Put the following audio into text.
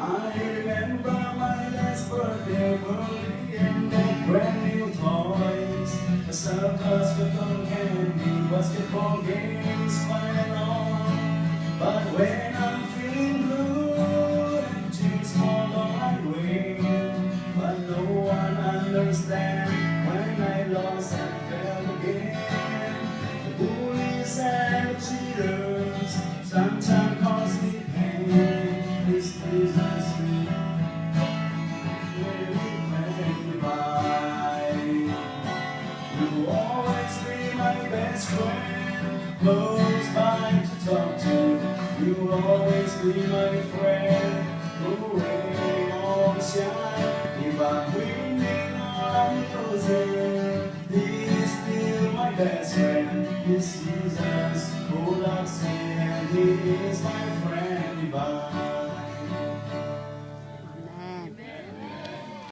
I remember my last birthday party and the brand new toys, a circus with all candy, basketball games, fun and all. But when I'm feeling blue, and tears fall on my way, but no one understands when I lost and fell again. The bullies and the cheaters sometimes cause me pain. This is us really playing by. You'll always be my best friend, close by to talk to. You'll always be my friend, who rain or shine. If I'm winning or I'm losing, he's still my best friend. This is us, who loves me, and he is my friend divine.